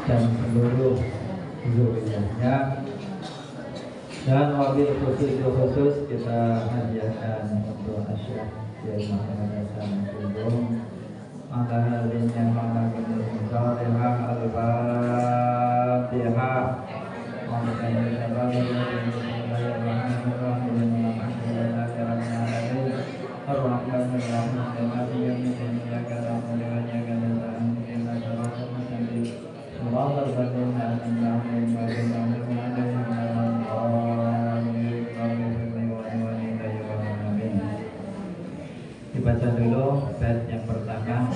dan seluruh zuriyahnya. Dan wabil khusus kita hadiahkan untuk Asyik Kiai Muhammad Hasan Kulum ala halin yang mengagumi salihah al-fatihah. Dibaca dulu bait yang pertama.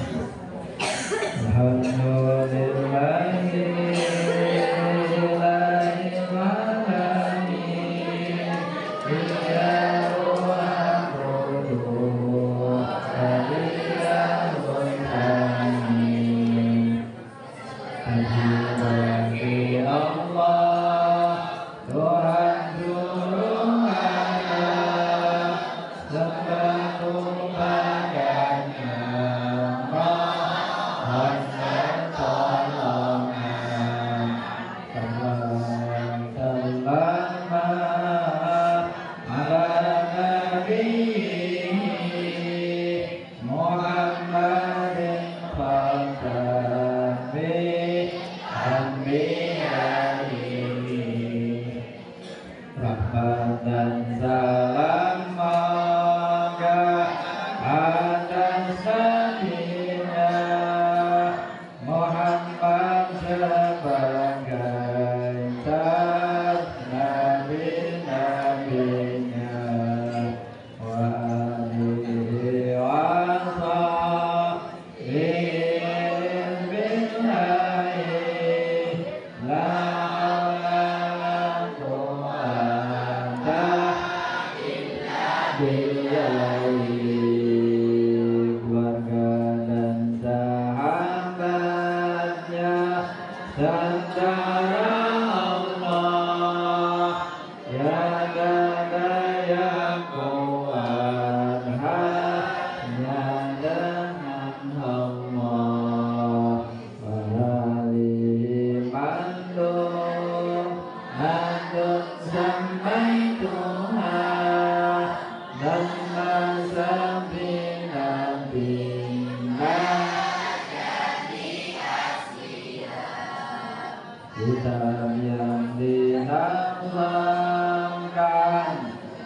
Kitab yang dinamakan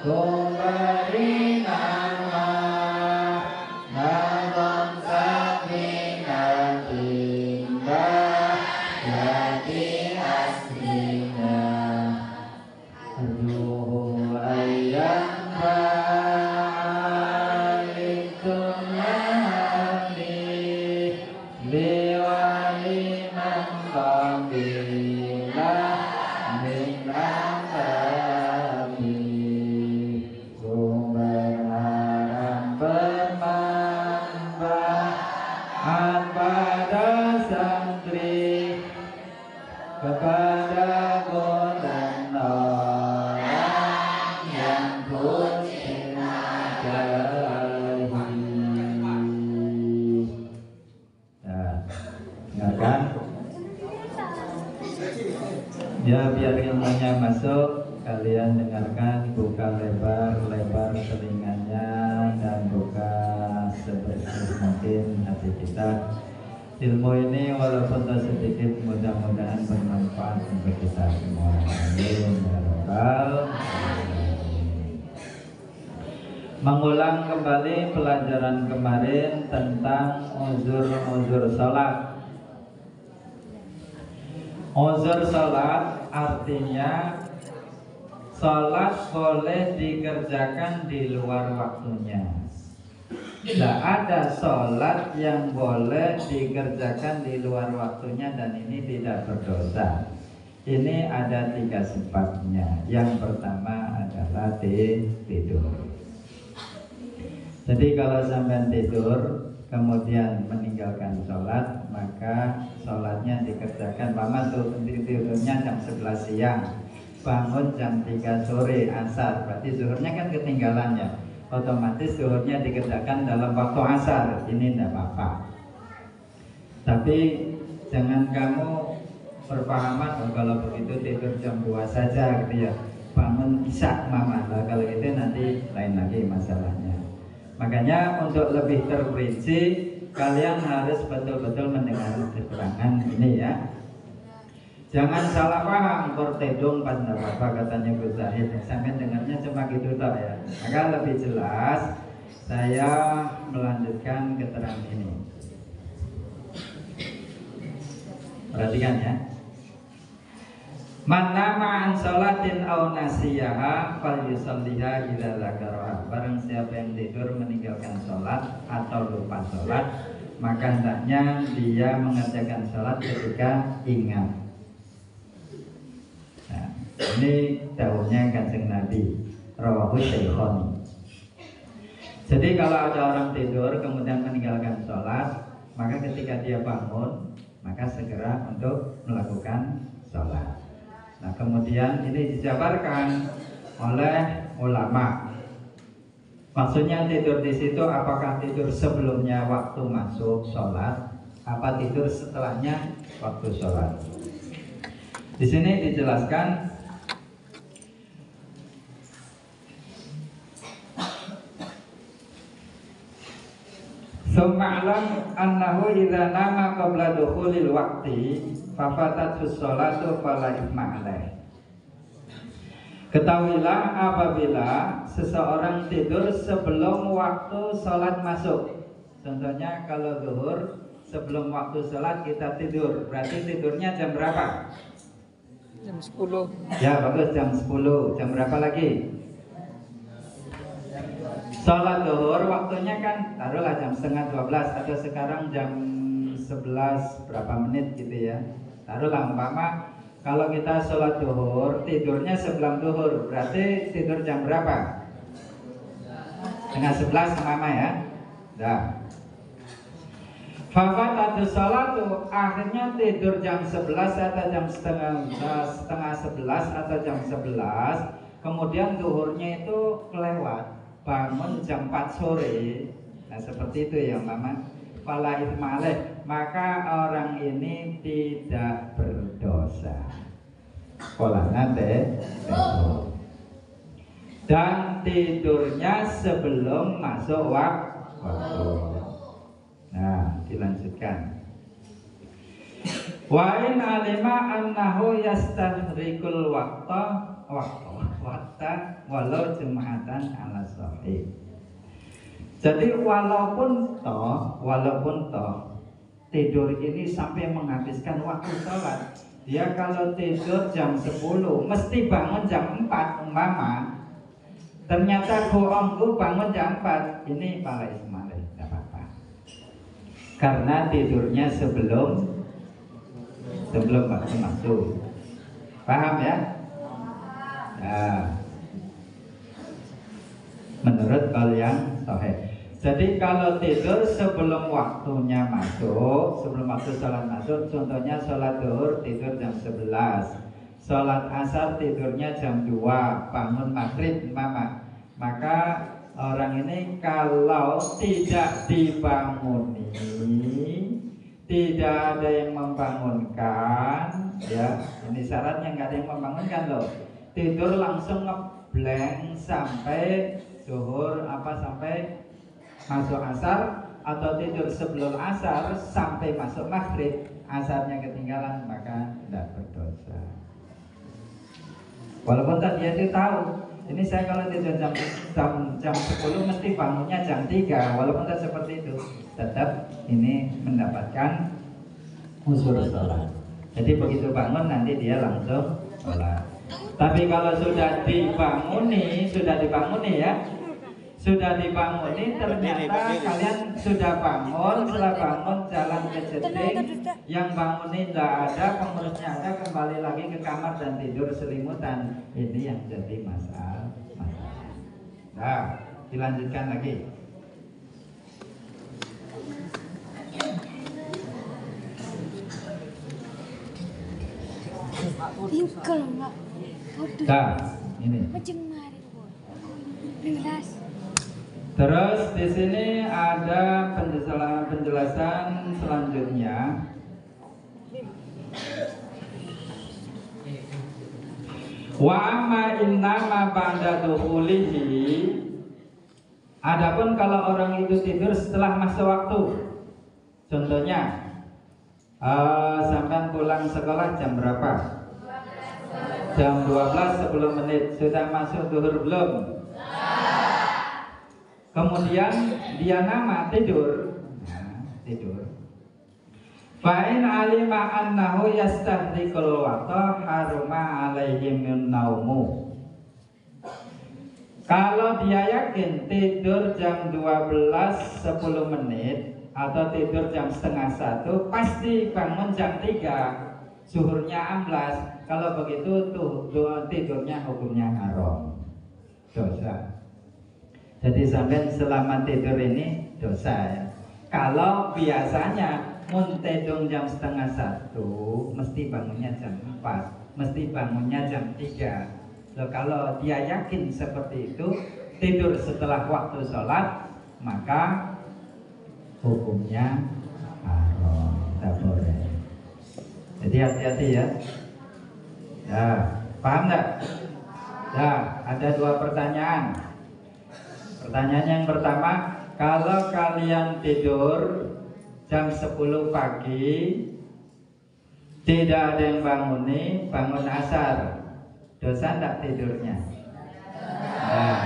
memberi nama Sakinah Indah jadi aslinya. Aduh ayat balikum nadi liwali mengkambilah minang kami sumber haram bermanfaat pada santri kepada golongan orang yang kucintai. Ya kan? Ya biar ilmunya masuk, kalian dengarkan, buka lebar-lebar telinganya dan buka sebersih mungkin hati kita. Ilmu ini walaupun sedikit mudah-mudahan bermanfaat untuk kita semua. Amin ya rabbal alamin. Mengulang kembali pelajaran kemarin tentang uzur-uzur salat. Uzur salat artinya salat boleh dikerjakan di luar waktunya. Tidak ada salat yang boleh dikerjakan di luar waktunya dan ini tidak berdosa. Ini ada 3 sifatnya. Yang pertama adalah tidur. Jadi kalau sampai tidur kemudian meninggalkan sholat, maka sholatnya dikerjakan. Mama tidurnya jam 11 siang, bangun jam 3 sore asar, berarti zuhurnya kan ketinggalan ya. Otomatis zuhurnya dikerjakan dalam waktu asar, ini tidak apa-apa. Tapi jangan kamu berpahaman, oh, kalau begitu tidur jam 2 saja gitu ya, bangun isya mama. Nah, kalau gitu nanti lain lagi masalahnya. Makanya untuk lebih terperinci kalian harus betul-betul mendengar keterangan ini ya. Jangan salah paham, kortedong pas apa katanya Gus Zahid. Sampai dengarnya cuma gitu toh ya. Maka lebih jelas saya melanjutkan keterangan ini. Perhatikan ya. Man nama an salatin aw nasiyaha falyusalliha idza dzakaraha. Barang siapa yang tidur meninggalkan salat atau lupa salat, maka hendaknya dia mengerjakan salat ketika ingat. Nah, ini dawuhnya Kanjeng Nabi, rawahu Syaikhoni. Jadi kalau ada orang tidur kemudian meninggalkan salat, maka ketika dia bangun, maka segera untuk melakukan salat. Nah, kemudian ini dijabarkan oleh ulama. Maksudnya tidur di situ apakah tidur sebelumnya waktu masuk sholat, apa tidur setelahnya waktu sholat. Di sini dijelaskan Suma'lam annahu idza nama qabla dukhulil waqti fafatatus sholatu fala ithma alaih. Ketahuilah apabila seseorang tidur sebelum waktu sholat masuk. Contohnya kalau zuhur sebelum waktu sholat kita tidur, berarti tidurnya jam berapa? Jam 10. Ya bagus, jam 10. Jam berapa lagi? Sholat zuhur waktunya kan taruhlah jam setengah 12 atau sekarang jam 11 berapa menit gitu ya. Taruhlah umpama kalau kita sholat zuhur tidurnya sebelum zuhur, berarti tidur jam berapa? Setengah 11 umpama ya. Dah. Fafatatus sholatu, akhirnya tidur jam 11 atau jam setengah 11 atau jam 11. Kemudian zuhurnya itu kelewat, bangun jam 4 sore. Nah seperti itu ya mama. Fala itsma alaih, maka orang ini tidak berdosa. Dan tidurnya sebelum masuk waktu. Nah dilanjutkan. Wa in alima annahu yastahrikul waqta walau jumatan ala sahih. Jadi walaupun toh tidur ini sampai menghabiskan waktu sholat, dia kalau tidur jam 10 mesti bangun jam 4 umpama. Ternyata goongku bangun jam 4, ini pala ismail, tidak apa-apa. Karena tidurnya sebelum waktu masuk. Paham ya? Nah, menurut kalian sahih. Jadi kalau tidur sebelum waktunya masuk, sebelum waktu sholat masuk, contohnya sholat zuhur tidur jam 11, sholat asar tidurnya jam 2, bangun maghrib mama, maka orang ini kalau tidak dibanguni, tidak ada yang membangunkan, ya ini syaratnya, nggak ada yang membangunkan loh, tidur langsung ngeblank sampai zuhur sampai masuk asar, atau tidur sebelum asar sampai masuk maghrib, asarnya ketinggalan, maka tidak berdosa. Walaupun tadi dia tahu, ini saya kalau tidur jam 10 mesti bangunnya jam 3, walaupun tak seperti itu, tetap ini mendapatkan unsur sholat. Jadi begitu bangun nanti dia langsung sholat. Tapi kalau sudah dibanguni ya, sudah dibanguni, ternyata kalian sudah bangun, setelah bangun jalan ke jeding, yang banguni tidak ada, pengurusnya ada, kembali lagi ke kamar dan tidur selimutan. Ini yang jadi masalah. Nah, dilanjutkan lagi. Nah, ini. Terus di sini ada penjelasan selanjutnya. Wa amma innama ba'da dukhulihi, adapun kalau orang itu tidur setelah masa waktu, contohnya sampai pulang sekolah jam berapa? Jam 12 10 menit. Sudah masuk zuhur belum? Kemudian dia nama tidur. Nah, tidur. Fa'in alima annahu yastahdikul waqta haruma alaihim naumu. Kalau dia yakin tidur jam 12 10 menit atau tidur jam setengah 1, pasti bangun jam 3, zuhurnya amblas. Kalau begitu tuh tidurnya hukumnya haram, dosa. Jadi sampai selama tidur ini dosa ya. Kalau biasanya muntedong jam setengah 1, mesti bangunnya jam 4, mesti bangunnya jam 3. Loh, kalau dia yakin seperti itu, tidur setelah waktu sholat, maka hukumnya haram, tidak boleh. Jadi hati-hati ya. Nah, paham nggak? Nah, ada 2 pertanyaan. Pertanyaan yang pertama, kalau kalian tidur jam 10 pagi, tidak ada yang banguni, bangun asar, dosa enggak tidurnya? Nah,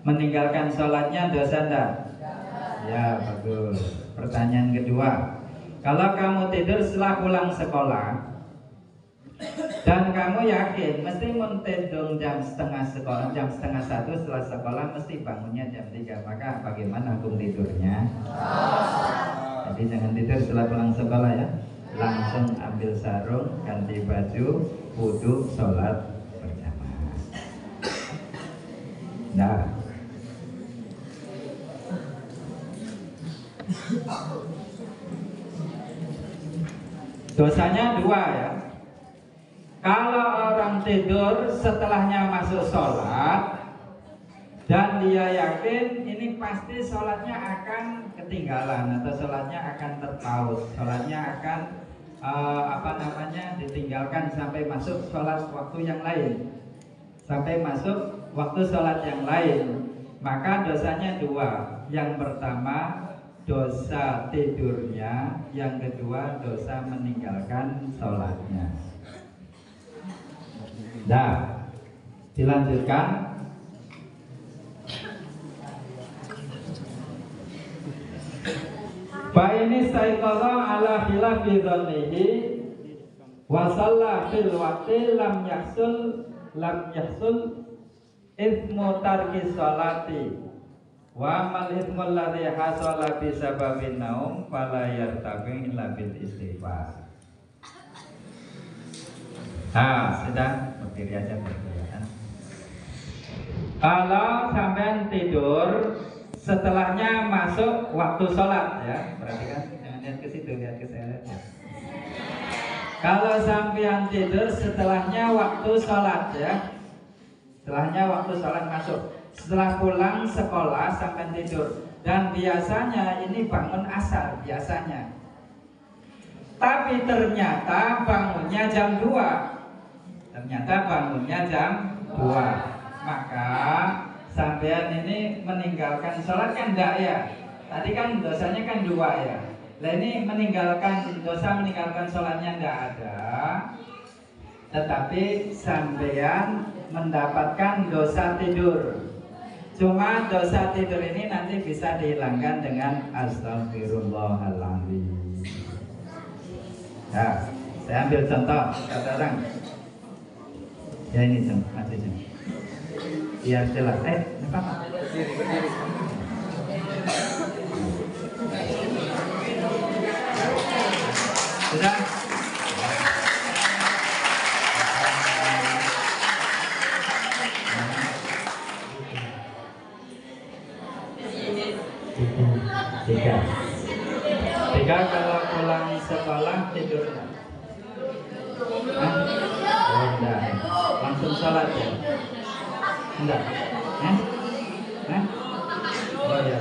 meninggalkan sholatnya dosa enggak? Ya, bagus. Pertanyaan kedua, kalau kamu tidur setelah pulang sekolah dan kamu yakin mesti muntedong jam setengah 1 setelah sekolah, mesti bangunnya jam 3, maka bagaimana hukum tidurnya? Jadi jangan tidur setelah pulang sekolah ya. Langsung ambil sarung, ganti baju, wudu, sholat berjamaah. Nah, dosanya 2 ya. Kalau orang tidur setelahnya masuk sholat dan dia yakin ini pasti sholatnya akan ketinggalan atau sholatnya akan terpaut, sholatnya akan ditinggalkan sampai masuk sholat waktu yang lain, sampai masuk waktu sholat yang lain, maka dosanya 2. Yang pertama dosa tidurnya, yang kedua dosa meninggalkan sholatnya. Nah, dilanjutkan. Fa ini sayqala ala khilafi dhannihi wa shalla fil waqti lam yahsul ithmu tarki sholati wa mal ithmu alladhi hasala bi sababin naum fala yartabi illa bil istighfar. Sudah berdiri aja berkeliatan. Kalau sampean tidur setelahnya masuk waktu sholat ya, perhatikan, jangan lihat ke situ, lihat ke saya. Kalau sampean tidur setelahnya waktu sholat ya, setelahnya waktu sholat masuk, setelah pulang sekolah sampean tidur, dan biasanya ini bangun asar biasanya, tapi ternyata bangunnya jam 2. Ternyata bangunnya jam 2, maka sampean ini meninggalkan sholat kan enggak ya? Tadi kan dosanya kan 2 ya. Nah ini dosa meninggalkan sholatnya enggak ada, tetapi sampean mendapatkan dosa tidur. Cuma dosa tidur ini nanti bisa dihilangkan dengan astagfirullahaladzim. Nah, saya ambil contoh kata orang. Ya ini maju jam. Biar jelas. Apa? Berdiri. Sudah. Tiga kalau pulang sekolah tidur. Enggak. Langsung sholat ya? Enggak. Oh ya,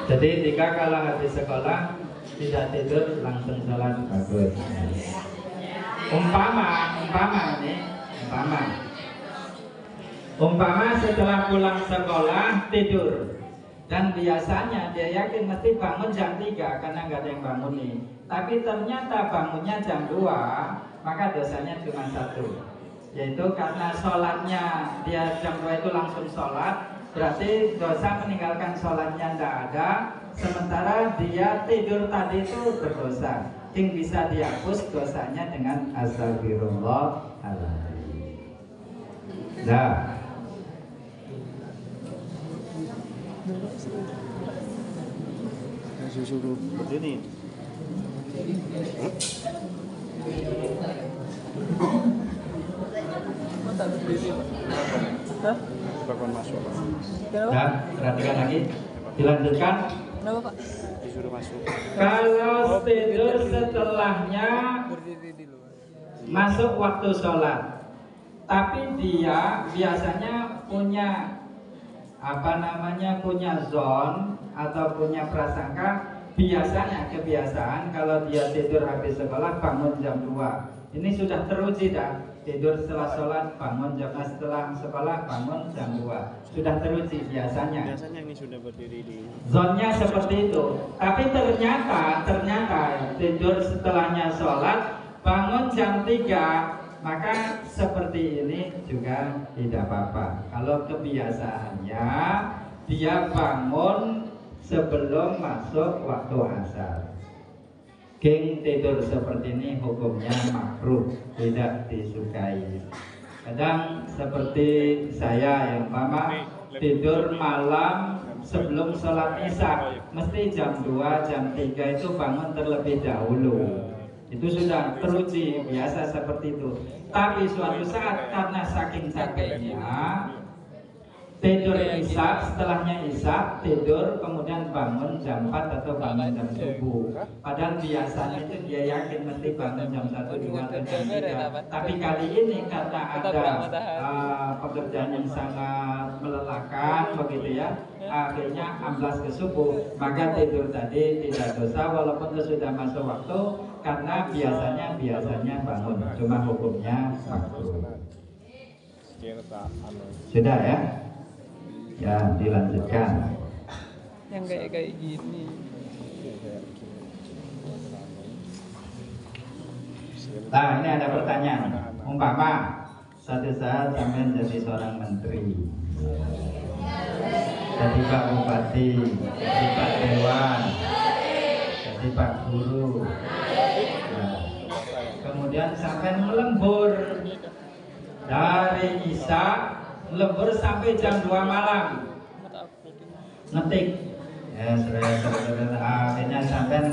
jadi 3 kalau habis sekolah tidak tidur langsung sholat, bagus. Umpama setelah pulang sekolah tidur, dan biasanya dia yakin mesti bangun jam 3 karena nggak ada yang bangun nih. Tapi ternyata bangunnya jam 2, maka dosanya cuma satu, yaitu karena sholatnya dia jam 2 itu langsung sholat, berarti dosa meninggalkan sholatnya tidak ada. Sementara dia tidur tadi itu berdosa, yang bisa dihapus dosanya dengan astagfirullahaladzim. Nah, suruh berdiri. Hah? Bakwan masuk. ya, perhatikan lagi, dilanjutkan. Kenapa Pak? Disuruh masuk. Kalau tidur setelahnya Berdiri di luar. masuk waktu sholat, tapi dia biasanya punya punya zon atau punya prasangka, biasanya kebiasaan kalau dia tidur habis sekolah bangun jam 2. Ini sudah teruji dah, tidur setelah sholat bangun setelah sekolah bangun jam 2, sudah teruji biasanya. Biasanya ini sudah berdiri di Zonnya seperti itu. Tapi ternyata tidur setelahnya sholat bangun jam 3, maka seperti ini juga tidak apa-apa. Kalau kebiasaannya dia bangun sebelum masuk waktu asar, geng tidur seperti ini hukumnya makruh, tidak disukai. Kadang seperti saya yang tidur malam sebelum sholat isya, mesti jam 2, jam 3 itu bangun terlebih dahulu. Itu sudah teruji, biasa seperti itu. Tapi suatu saat karena saking capeknya tidur isya, setelahnya isya tidur, kemudian bangun jam 4 atau bangun jam subuh. Padahal biasanya itu dia yakin mesti bangun jam 1, 2 atau jam 3. Tapi kali ini karena ada pekerjaan yang sangat melelahkan begitu ya, akhirnya amblas ke subuh, maka tidur tadi tidak dosa walaupun itu sudah masuk waktu, karena biasanya bangun, cuma hukumnya makruh. Sudah ya? Ya, dilanjutkan. Yang kayak gini. Nah, ini ada pertanyaan. Umpama suatu saat sampai jadi seorang menteri, jadi Pak Bupati, jadi Pak Dewan, jadi Pak Guru. Nah, kemudian sampai melembur dari Isya, melembur sampai jam 2 malam ngetik ya, akhirnya sampai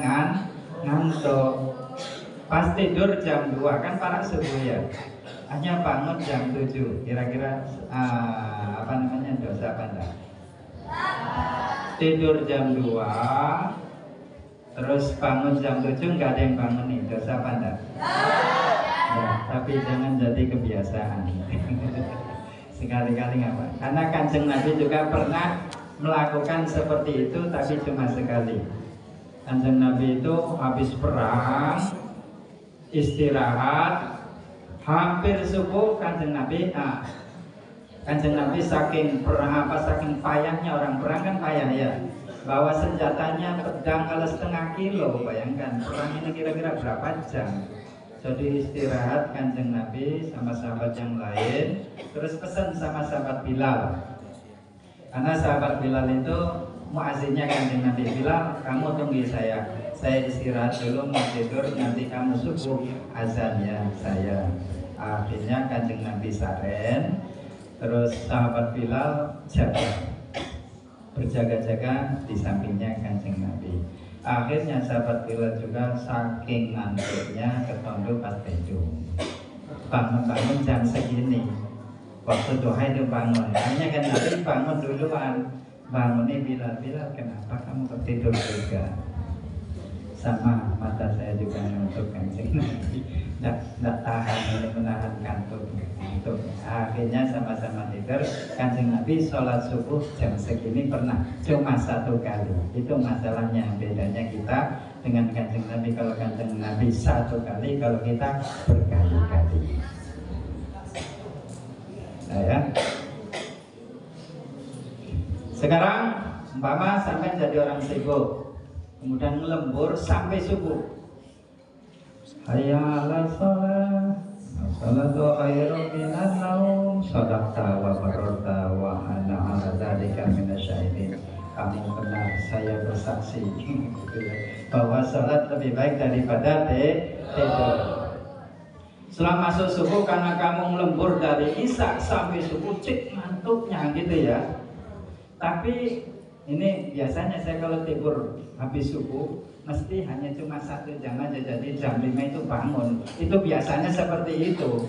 ngantuk. Pas tidur jam 2 kan para subuh ya, hanya bangun jam 7. Kira-kira dosa apa enggak? Tidur jam 2 terus bangun jam 7, enggak ada yang bangun nih, dosa apa enggak? Ya, tapi jangan jadi kebiasaan. Sekali-kali nggak apa? Karena Kanjeng Nabi juga pernah melakukan seperti itu, tapi cuma sekali. Kanjeng Nabi itu habis perang, istirahat, hampir subuh Kanjeng Nabi saking payahnya, orang perang kan payah ya, bawa senjatanya pedang kalau setengah kilo, bayangkan perang ini kira-kira berapa jam. Jadi istirahat Kanjeng Nabi sama sahabat yang lain, terus pesan sama sahabat Bilal, karena sahabat Bilal itu muazzinnya Kanjeng Nabi. Bilal, kamu tunggu saya istirahat dulu, mau tidur, nanti kamu subuh azan ya saya. Akhirnya Kanjeng Nabi saren, terus sahabat Bilal berjaga-jaga di sampingnya Kanjeng Nabi. Akhirnya sahabat Bilal juga saking ngantuknya ketondok pas tidur. Bangun jam segini, waktu doa itu bangun. Hanya kan Nabi bangun duluan. Bangunnya Bilal, kenapa kamu tertidur juga? Sama, mata saya juga ngantuk Kanjeng Nabi. Nggak tahan ini, menahan kantuk. Akhirnya sama-sama tidur. Kanjeng Nabi sholat subuh jam segini pernah, cuma 1 kali. Itu masalahnya, bedanya kita dengan Kanjeng Nabi. Kalau Kanjeng Nabi Nabi 1 kali, kalau kita berkali-kali. Nah, ya. Sekarang umpama sampai jadi orang sibuk, kemudian ngelembur sampai subuh. Hayya 'alas shalah, salatu khairum minan naum, sadaqta wa bararta wa ana 'ala dzalika minasyahidin. Kamu benar, saya bersaksi bahwa salat lebih baik daripada tidur. Setelah masuk subuh, karena kamu melembur dari isya sampai subuh, cek ngantuknya gitu ya. Tapi ini biasanya saya kalau tidur habis subuh mesti hanya cuma 1 jam aja, jadi jam 5 itu bangun. Itu biasanya seperti itu.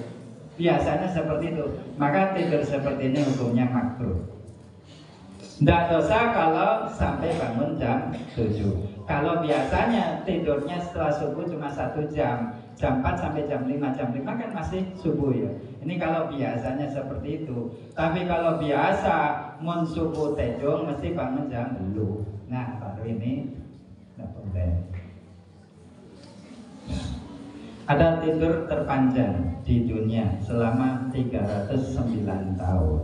Biasanya seperti itu. Maka tidur seperti ini hukumnya makruh. Tidak dosa kalau sampai bangun jam 7. Kalau biasanya tidurnya setelah subuh cuma 1 jam, jam 4 sampai jam 5, jam 5 kan masih subuh ya. Ini kalau biasanya seperti itu. Tapi kalau biasa mun subuh tejong mesti bangun jam 10. Nah baru ini tidak boleh. Ada tidur terpanjang di dunia selama 309 tahun.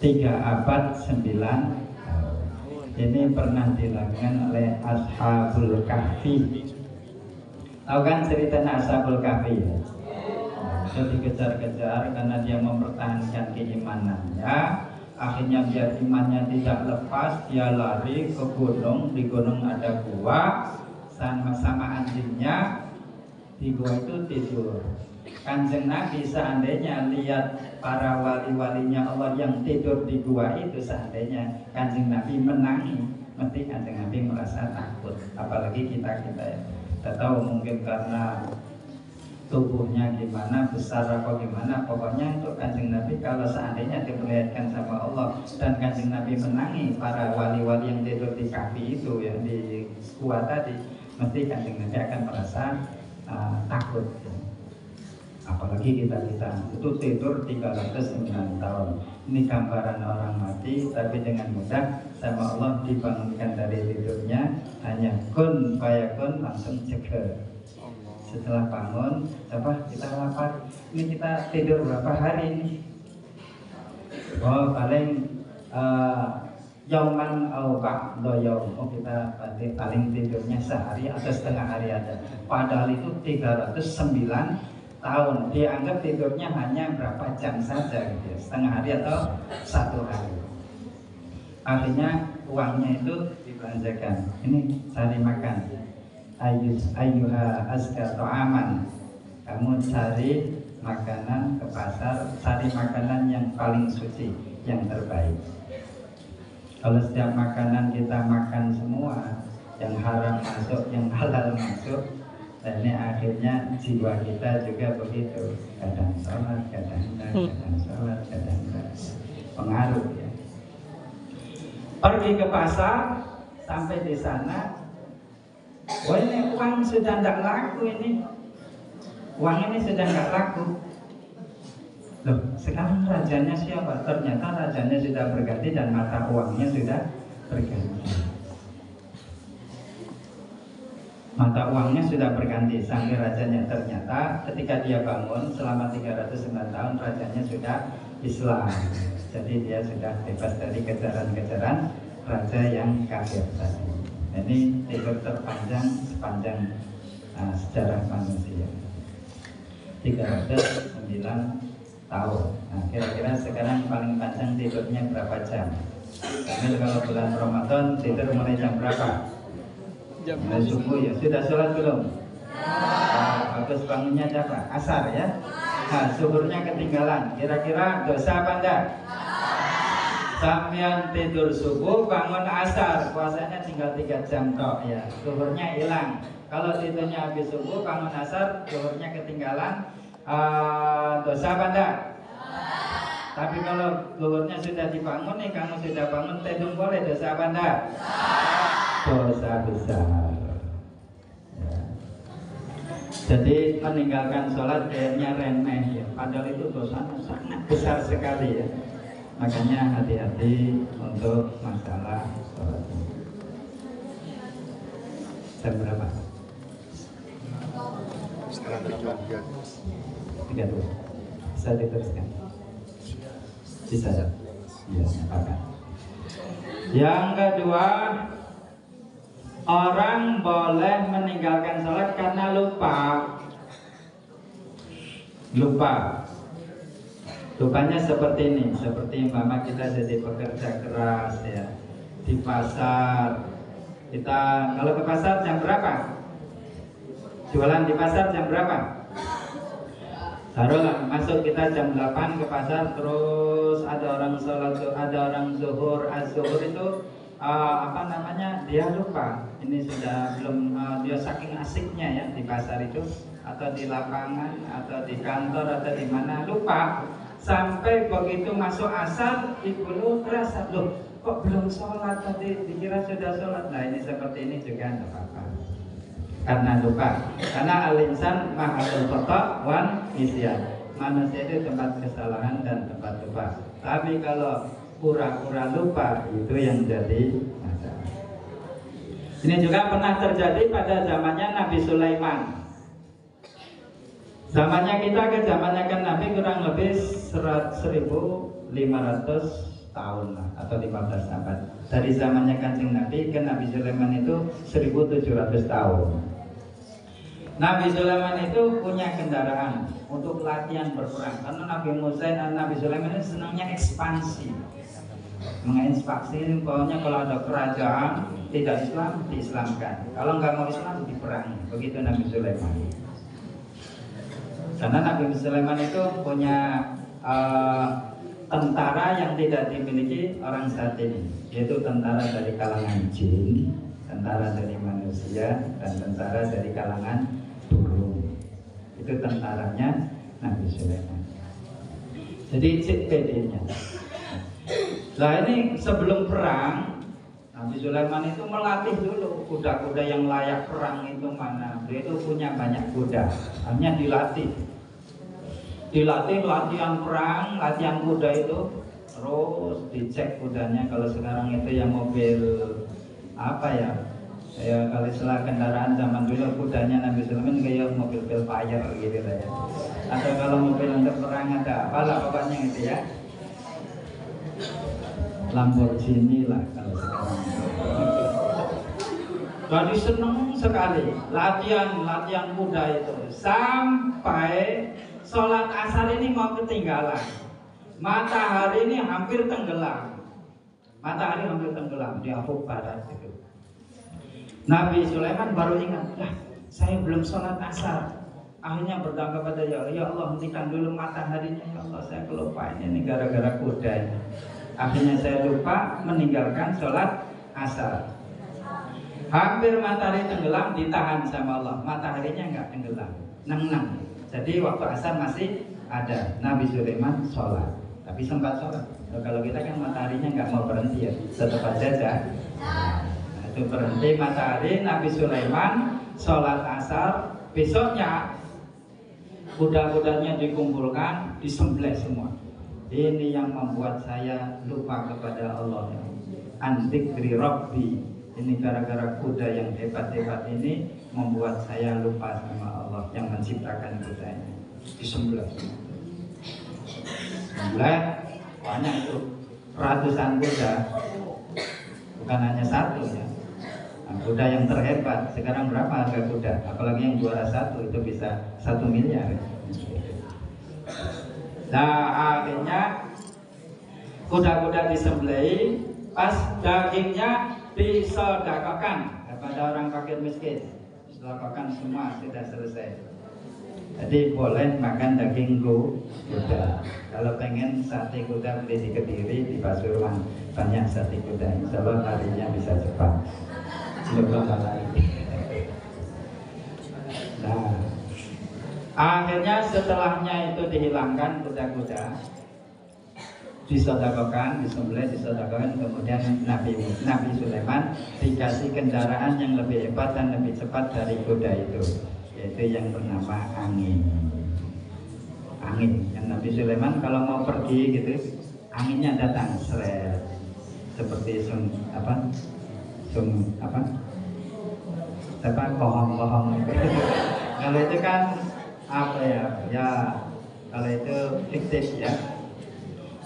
3 abad 9 tahun. Ini pernah dilakukan oleh Ashabul Kahfi. Tahu kan ceritanya Ashabul Kahfi ya? Itu dikejar-kejar karena dia mempertahankan keimanannya. Akhirnya biar imannya tidak lepas, dia lari ke gunung. Di gunung ada gua, sama anjingnya. Di gua itu tidur. Kanjeng Nabi seandainya lihat para wali-walinya Allah yang tidur di gua itu, seandainya Kanjeng Nabi menangi, mesti Kanjeng Nabi merasa takut. Apalagi kita ya. Kita tahu mungkin karena tubuhnya gimana, besar apa gimana, pokoknya untuk Kanjeng Nabi kalau seandainya diperlihatkan sama Allah dan Kanjeng Nabi menangi para wali-wali yang tidur di kaki itu ya, di gua tadi, mesti Kanjeng Nabi akan merasa takut. Apalagi kita itu tidur 309 tahun. Ini gambaran orang mati, tapi dengan mudah sama Allah dibangunkan dari tidurnya, hanya kun fayakun, langsung ceker. Setelah bangun, coba kita lapar. Ini kita tidur berapa hari ini? Oh paling yauman au ba'da yaum. Oh kita paling tidurnya sehari atau setengah hari ada. Padahal itu 309 tahun, dianggap tidurnya hanya berapa jam saja gitu ya, setengah hari atau 1 hari. Akhirnya uangnya itu dibelanjakan. Ini cari makan. Ayyuha azka ta'aman. Kamu cari makanan ke pasar, cari makanan yang paling suci, yang terbaik. Kalau setiap makanan kita makan semua, yang haram masuk, yang halal masuk, dan ini akhirnya jiwa kita juga begitu. Kadang sholat, kadang enggak, kadang sholat, kadang enggak. Pengaruh ya. Pergi ke pasar, sampai di sana, wah ini uang sudah tidak laku ini. Uang ini sudah tidak laku. Loh, sekarang rajanya siapa? Ternyata rajanya sudah berganti dan mata uangnya sudah berganti. Mata uangnya sudah berganti sampai rajanya, ternyata ketika dia bangun selama 309 tahun rajanya sudah Islam. Jadi dia sudah bebas dari kejaran-kejaran raja yang kafir tadi. Ini tidur terpanjang sepanjang sejarah manusia, 309 tahun. Nah, kira-kira sekarang paling panjang tidurnya berapa jam? Karena kalau bulan Ramadan tidur mulai jam berapa? Mulai subuh ya. Sudah sholat belum? Nah, bagus, bangunnya apa? Asar ya. Nah, zuhurnya ketinggalan. Kira-kira dosa apa enggak? Sampean tidur subuh, bangun asar, puasanya tinggal 3 jam tok ya. Zuhurnya hilang. Kalau tidurnya habis subuh, bangun asar, zuhurnya ketinggalan, dosa apa enggak? Tapi kalau zuhurnya sudah dibangun nih, kamu sudah bangun tidur boleh, dosa apa enggak? Dosa besar ya. Jadi meninggalkan sholat kayaknya remeh ya, padahal itu dosanya sangat besar sekali ya. Makanya hati-hati untuk masalah sholat. Jam berapa? Setengah 8. 32. Bisa diteruskan? Bisa ya? Iya, apa? Yang kedua, orang boleh meninggalkan sholat karena lupa. Lupanya seperti ini, seperti mama kita jadi pekerja keras ya, di pasar. Kita kalau ke pasar jam berapa? Jualan di pasar jam berapa? Taruhlah masuk kita jam 8 ke pasar, terus ada orang sholat, ada orang zuhur, az-zuhur itu dia lupa. Ini sudah belum, dia saking asiknya ya di pasar itu, atau di lapangan, atau di kantor, atau di mana, lupa. Sampai begitu masuk asar, ibu terasa, loh kok belum sholat tadi, dikira sudah sholat. Nah ini seperti ini juga tidak apa-apa, karena lupa. Karena al-insan mahallul khata' wan nisyan. Manusia itu tempat kesalahan dan tempat lupa. Tapi kalau pura-pura lupa, itu yang jadi masalah. Ini juga pernah terjadi pada zamannya Nabi Sulaiman. Zamannya kita ke zamannya kan Nabi kurang lebih 1500 tahun lah, atau 15 abad. Dari zamannya Kanjeng Nabi ke Nabi Sulaiman itu 1700 tahun. Nabi Sulaiman itu punya kendaraan untuk latihan berperang. Karena Nabi Sulaiman itu senangnya ekspansi. Mengekspansi ini pokoknya kalau ada kerajaan tidak Islam, diislamkan. Kalau nggak mau Islam, diperangi. Begitu Nabi Sulaiman. Karena Nabi Sulaiman itu punya tentara yang tidak dimiliki orang saat ini, yaitu tentara dari kalangan jin, tentara dari manusia, dan tentara dari kalangan burung. Itu tentaranya Nabi Sulaiman. Jadi CPD-nya. Nah ini sebelum perang, Nabi Sulaiman itu melatih dulu kuda-kuda yang layak perang itu mana. Dia itu punya banyak kuda, hanya dilatih latihan perang, latihan kuda itu, terus dicek kudanya. Kalau sekarang itu yang mobil kalau istilah kendaraan zaman dulu, kudanya Nabi Sulaiman kayak mobil Velfire gitu lah ya. Atau kalau mobil untuk perang ada apalah pokoknya gitu ya, Lamborghini lah kalau sekarang. Jadi seneng sekali latihan kuda itu sampai sholat asar ini mau ketinggalan. Matahari ini hampir tenggelam. Di ufuk barat itu. Nabi Sulaiman baru ingat, saya belum sholat asar. Akhirnya berdoa kepada ya Allah, hentikan dulu mataharinya ya Allah, saya kelupaan ini gara-gara kuda ini. Akhirnya saya lupa meninggalkan sholat asar. Hampir matahari tenggelam, ditahan sama Allah. Mataharinya nggak tenggelam, nang. Jadi waktu asar masih ada. Nabi Sulaiman sholat, tapi sempat sholat. Kalau kita kan mataharinya nggak mau berhenti ya, tetap aja. Nah, itu berhenti matahari. Nabi Sulaiman sholat asar. Besoknya kuda-kudanya dikumpulkan, disembelih semua. Ini yang membuat saya lupa kepada Allah. An-dzikri Rabbi. Ini gara-gara kuda yang hebat-hebat ini membuat saya lupa sama Allah yang menciptakan kuda ini. Disembelih. Sembelih banyak itu, ratusan kuda, bukan hanya satu ya. Nah, kuda yang terhebat sekarang berapa harga kuda? Apalagi yang juara satu itu bisa 1 miliar. Nah akhirnya kuda-kuda disembelih, pas dagingnya disedekahkan kepada orang fakir miskin. Disedekahkan semua, sudah selesai. Jadi boleh makan daging kuda. Kalau pengen sate kuda beli di Kediri, di Pasuruan banyak sate kuda. Insya Allah harinya bisa cepat. Nah, akhirnya setelahnya itu dihilangkan kuda-kuda, disedekahkan, disembelih, disedekahkan. Kemudian Nabi Sulaiman dikasih kendaraan yang lebih hebat dan lebih cepat dari kuda itu, yaitu yang bernama angin. Yang Nabi Sulaiman kalau mau pergi gitu, anginnya datang seret, seperti kohong-kohong Kalau itu kan apa ya? Ya kalau itu fiktif ya.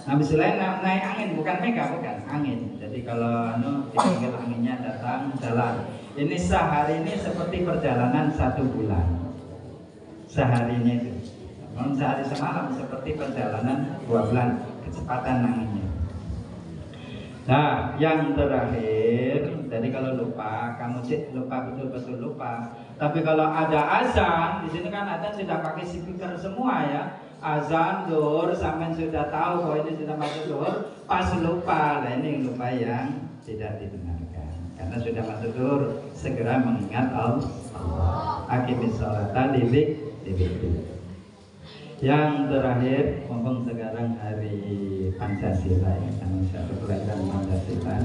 Nah, misalnya naik angin, bukan mega, bukan angin. Jadi kalau dipanggil anginnya datang jalan. Ini sehari ini seperti perjalanan 1 bulan. Seharinya itu. Namun sehari semalam seperti perjalanan 2 bulan kecepatan anginnya. Nah, yang terakhir, jadi kalau lupa, kamu lupa betul-betul lupa. Tapi kalau ada azan, di sini kan azan sudah pakai speaker semua ya. Azan zuhur, sampai sudah tahu bahwa ini sudah masuk zuhur, pas lupa. Nah ini lupa yang tidak dibenarkan. Karena sudah masuk zuhur, segera mengingat Allah. Aqimis sholata lidikri. Yang terakhir, mumpung sekarang hari Pancasila ya, tanggal 1 kelahiran Pancasila,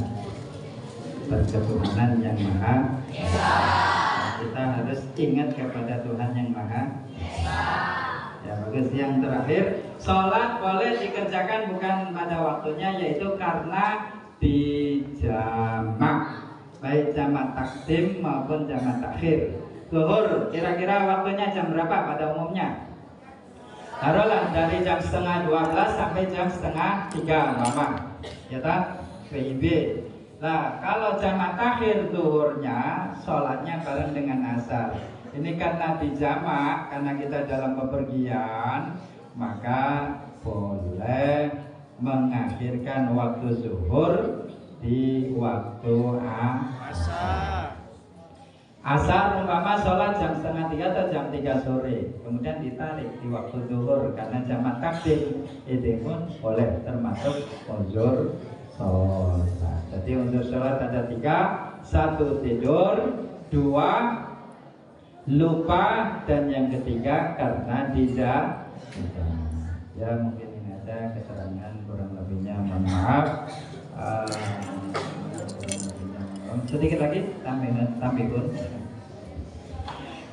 berketuhanan yang Maha Esa. Kita harus ingat kepada Tuhan yang Maha Esa. Ya bagus. Yang terakhir, sholat boleh dikerjakan bukan pada waktunya, yaitu karena dijamak, baik jamak takdim maupun jamak takhir. Zuhur kira-kira waktunya jam berapa pada umumnya? Taruhlah dari jam 11:30 sampai jam 2:30 mama, ya tak? PIB. Nah kalau jamak takhir zuhurnya, sholatnya bareng dengan asar. Ini karena dijamak, karena kita dalam bepergian, maka boleh mengakhirkan waktu zuhur di waktu asar. Asar umpama sholat jam 2:30 atau jam 3 sore, kemudian ditarik di waktu zuhur karena jamak takdim, itu pun boleh termasuk uzur sholat. Jadi untuk sholat ada 3, 1 tidur, 2 lupa, dan yang ketiga karena tidak. Ya mungkin ini ada keterangan, kurang lebihnya mohon maaf. Sedikit lagi tambihun.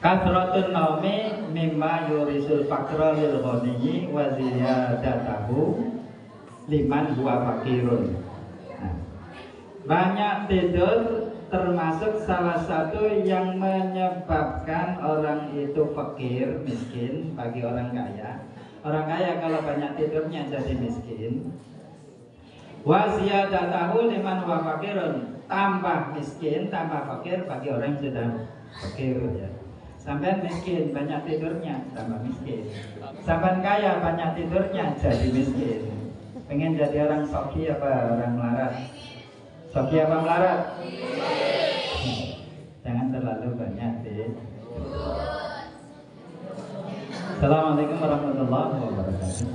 Kasratun naumi mimma yurisul faqra lil ghani wa ziyadatahu liman huwa faqirun. Nah, banyak tidur termasuk salah satu yang menyebabkan orang itu fakir, miskin bagi orang kaya. Orang kaya kalau banyak tidurnya jadi miskin. Wa ziyadatahu liman huwa faqirun, tambah miskin, tambah fakir bagi orang yang sudah fakir ya. Sampai miskin banyak tidurnya tambah miskin. Sampai kaya banyak tidurnya jadi miskin. Pengen jadi orang soki apa orang melarat? Soki apa melarat? Jangan terlalu banyak deh. Assalamualaikum warahmatullahi wabarakatuh.